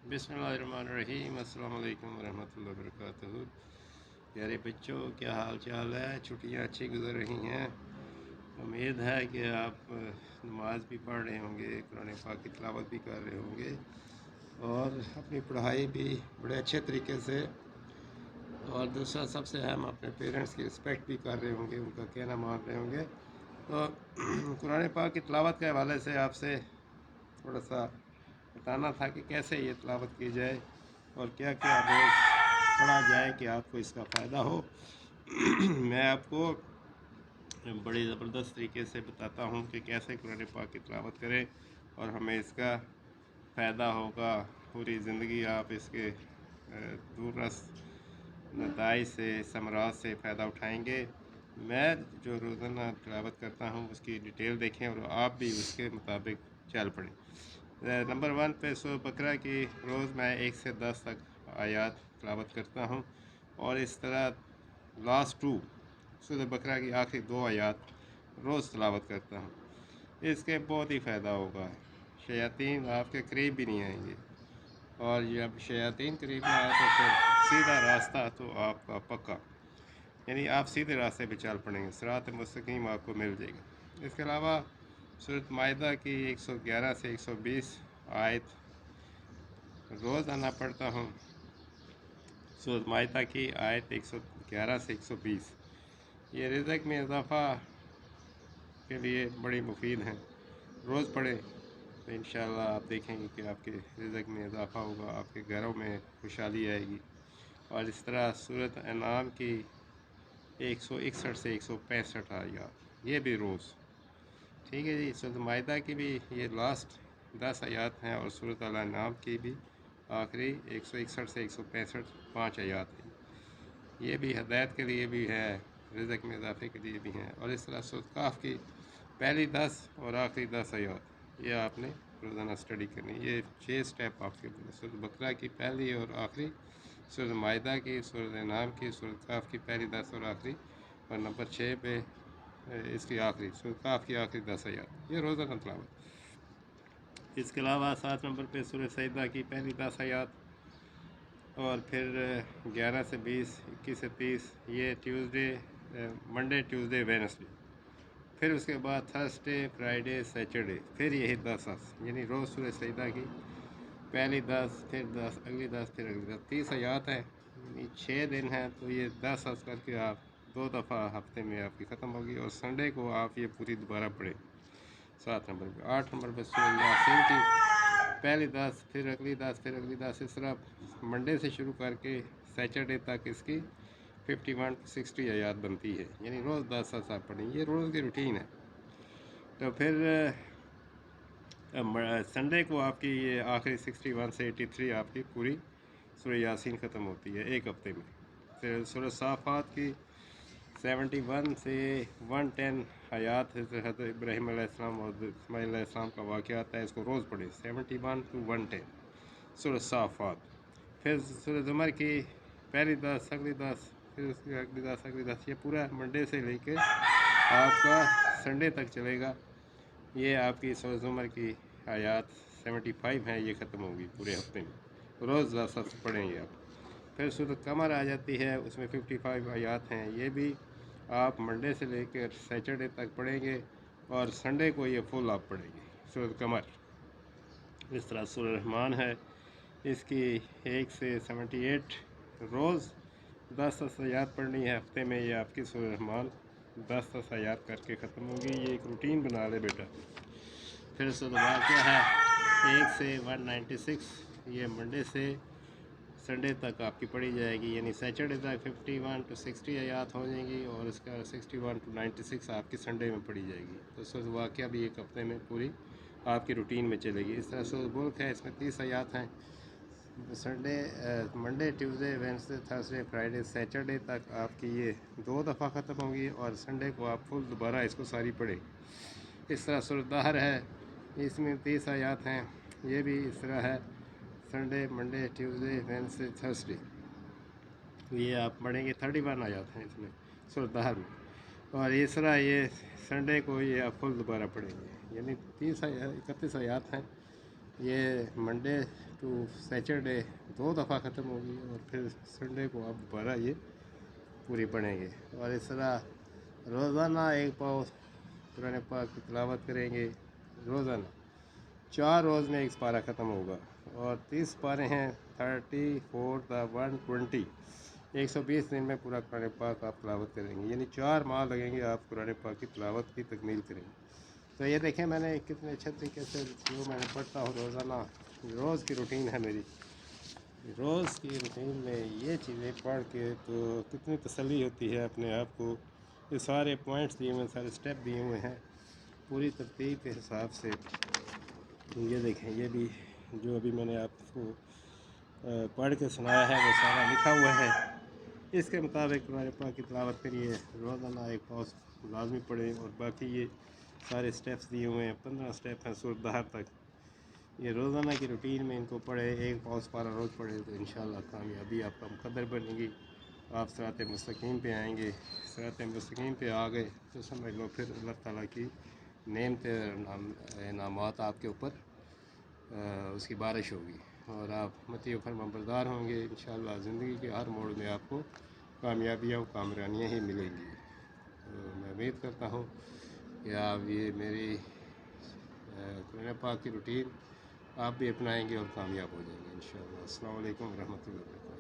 बिस्मिल्लाहिर्रहमानिर्रहीम। अस्सलाम वालेकुम वरहमतुल्लाहि वबरकातुहू। प्यारे बच्चों, क्या हाल चाल है? छुट्टियाँ अच्छी गुजर रही हैं। उम्मीद है कि आप नमाज भी पढ़ रहे होंगे, कुरान पाक की तिलावत भी कर रहे होंगे और अपनी पढ़ाई भी बड़े अच्छे तरीके से, और दूसरा सबसे अहम अपने पेरेंट्स की रिस्पेक्ट भी कर रहे होंगे, उनका कहना मान रहे होंगे। तो कुरान पाक की तिलावत के हवाले से आपसे थोड़ा सा बताना था कि कैसे ये तिलावत की जाए और क्या क्या रोज़ पढ़ा जाए कि आपको इसका फ़ायदा हो। मैं आपको बड़ी ज़बरदस्त तरीके से बताता हूँ कि कैसे कुरान पाक की तिलावत करें और हमें इसका फ़ायदा होगा। पूरी ज़िंदगी आप इसके दूररस नताइज से, समरात से फ़ायदा उठाएंगे। मैं जो रोज़ाना तिलावत करता हूँ उसकी डिटेल देखें और आप भी उसके मुताबिक चल पड़ें। नंबर 1 पे सूरह बकरा की रोज़ मैं 1 से 10 तक आयात तिलावत करता हूँ और इस तरह लास्ट 2 सूरह बकरा की आखिरी 2 आयात रोज़ तिलावत करता हूँ। इसके बहुत ही फ़ायदा होगा। शयातीन आपके करीब भी नहीं आएंगे, और जब शयातीन करीब ना आए तो फिर सीधा रास्ता तो आपका पक्का, यानी आप सीधे रास्ते पे चल पड़ेंगे, सिरात मुस्तकीम आपको मिल जाएगा। इसके अलावा सूरत माइदा की 111 से 120 आयत रोज़ आना पड़ता हूँ। सूरत माइदा की आयत 111 से 120 ये रिज़्क़ में इजाफ़ा के लिए बड़ी मुफीद हैं। रोज़ पढ़ें तो इंशाअल्लाह आप देखेंगे कि आपके रिज़्क़ में इजाफ़ा होगा, आपके घरों में खुशहाली आएगी। और इस तरह सूरत अनाम की 161 से 165 आयत ये भी रोज़, ठीक है जी। सूरत माइदा की भी ये लास्ट 10 आयत हैं और सूरत अल-अनाम की भी आखिरी 161 से 165 5 आयत हैं। ये भी हदायत के लिए भी है, रिज़्क़ में इजाफ़े के लिए भी हैं। और इस तरह सूरत काफ की पहली 10 और आखिरी 10 आयत ये आपने रोज़ाना स्टडी करनी। ये 6 स्टेप आपके सूरत बकरा की पहली और आखिरी, सूरत माइदा की, सूरत अनाम की, सूरत काफ की पहली 10 और आखिरी, और नंबर 6 पे इसकी आखिरी सूरत काफ की आखिरी 10 आयत ये रोज़ाना तिलावत। इसके अलावा 7 नंबर पे सूरत सजदा की पहली 10 आयत, और फिर 11 से 20, 21 से 30 ये ट्यूसडे, मंडे, ट्यूसडे, वेडनेसडे। फिर उसके बाद थर्सडे, फ्राइडे, सैटरडे, फिर यही 10 यानी रोज़ सूरह सजदा की पहली 10, फिर 10, अगली 10, फिर अगली 10, 30 आयत है, यानी 6 दिन हैं। तो ये 10 करके आप 2 दफ़ा हफ्ते में आपकी ख़त्म होगी, और संडे को आप ये पूरी दोबारा पढ़ें। 7 नंबर पे। 8 नंबर पे सूरह यासीन की पहली 10, फिर अगली 10, फिर अगली 10, इस तरह मंडे से शुरू करके सैटरडे तक इसकी 51 to 60 आयत बनती है, यानी रोज़ 10 आप पढ़ें। ये रोज़ की रूटीन है। तो फिर संडे को आपकी ये आखिरी 61 से 83 आपकी पूरी सूरह यासीन ख़त्म होती है एक हफ्ते में। फिर सूरह साफ़ात की 71 से 110 आयात हज़रत इब्राहीम अलैहिस्सलाम और इस्माईल अलैहिस्सलाम का वाक़या आता है, इसको रोज़ पढ़ें 71 to 110 सूरह साफ़ात। फिर सूरह ज़ुमर की पहली 10, अगली 10, फिर उसकी अगली 10, अगली 10, ये पूरा मंडे से लेके आपका संडे तक चलेगा। ये आपकी सूरह ज़ुमर की आयत 75 है, ये ख़त्म होगी पूरे हफ्ते में, रोज़ 10 पढ़ेंगे आप। फिर सूरत कमर आ जाती है, उसमें 55 आयत हैं, ये भी आप मंडे से लेकर सैटरडे तक पढ़ेंगे, और संडे को ये फुल आप पढ़ेंगे सूरत कमर। इस तरह सूरह रहमान है, इसकी 1 से 78 रोज़ 10 आयत पढ़नी है हफ्ते में। ये आपकी सूरह रहमान 10 आयत करके ख़त्म होगी। ये एक रूटीन बना ले बेटा। फिर उसके बाद क्या है, 1 से 196 ये मंडे से संडे तक आपकी पढ़ी जाएगी, यानी सैटरडे तक 51 to 60 आयत हो जाएंगी, और इसका 61 to 96 आपकी संडे में पढ़ी जाएगी। तो सूरह वाक़िया भी एक हफ्ते में पूरी आपकी रूटीन में चलेगी। इस तरह सूरह मुल्क है, इसमें 30 आयत हैं। Sunday, Monday, Tuesday, Wednesday, Thursday, Friday, Saturday तक आपकी ये 2 दफ़ा ख़त्म होगी, और संडे को आप फुल दोबारा इसको सारी पढ़ें। इस तरह सूरह दहर है, इसमें 30 आयत हैं, ये भी इस तरह है, Sunday, Monday, Tuesday, Wednesday, Thursday, ये आप पढ़ेंगे। 31 आयत हैं इसमें सूरह दहर में, और इस तरह ये संडे को ये आप फुल दोबारा पढ़ेंगे, यानी 31 आयत हैं। ये मंडे ٹو سیٹرڈے 2 دفعہ ختم ہوگی، اور پھر سنڈے کو آپ دوبارہ یہ پوری پڑھیں گے، اور اس طرح روزانہ 1 پاؤ قرآن پاک کی تلاوت کریں گے روزانہ۔ 4 روز میں 1 پارہ ختم ہوگا، اور 30 پارے ہیں، 34 تا 120، 120 دن میں پورا قرآن پاک آپ تلاوت کریں گے، یعنی 4 ماہ لگیں گے آپ قرآن پاک کی تلاوت کی تکمیل کریں گے۔ تو یہ دیکھیں میں نے کتنے اچھے طریقے سے جو میں نے پڑھتا ہوں روزانہ، روز کی روٹین ہے میری، روز کی روٹین میں یہ چیزیں پڑھ کے تو کتنی تسلی ہوتی ہے اپنے آپ کو۔ یہ سارے پوائنٹس دیے ہوئے ہیں، سارے سٹیپ دیے ہوئے ہیں پوری ترتیب کے حساب سے۔ یہ دیکھیں، یہ بھی جو ابھی میں نے آپ کو پڑھ کے سنایا ہے وہ سارا لکھا ہوا ہے، اس کے مطابق قرآن پاک کی تلاوت کریے، روزانہ 1 پاؤ لازمی پڑھیں، اور باقی یہ سارے سٹیپس دیے ہوئے ہیں، 15 سٹیپ ہیں سورۃ دہر تک، یہ روزانہ کی روٹین میں ان کو پڑھے، 1 پاؤ پارہ روز پڑھے تو انشاءاللہ کامیابی آپ کا مقدر بنے گی، آپ صراط مستقیم پہ آئیں گے۔ صراط مستقیم پہ آ گئے تو سمجھ لو پھر اللہ تعالیٰ کی نعمت انعامات آپ کے اوپر اس کی بارش ہوگی، اور آپ مطیع و فرما بردار ہوں گے انشاءاللہ۔ زندگی کے ہر موڑ میں آپ کو کامیابیاں و کامرانیاں ہی ملیں گی۔ تو میں امید کرتا ہوں کہ آپ یہ میری قرآن پاک کی روٹین آپ بھی اپنائیں گے اور کامیاب ہو جائیں گے انشاءاللہ۔ السلام علیکم ورحمۃ اللہ وبرکاتہ۔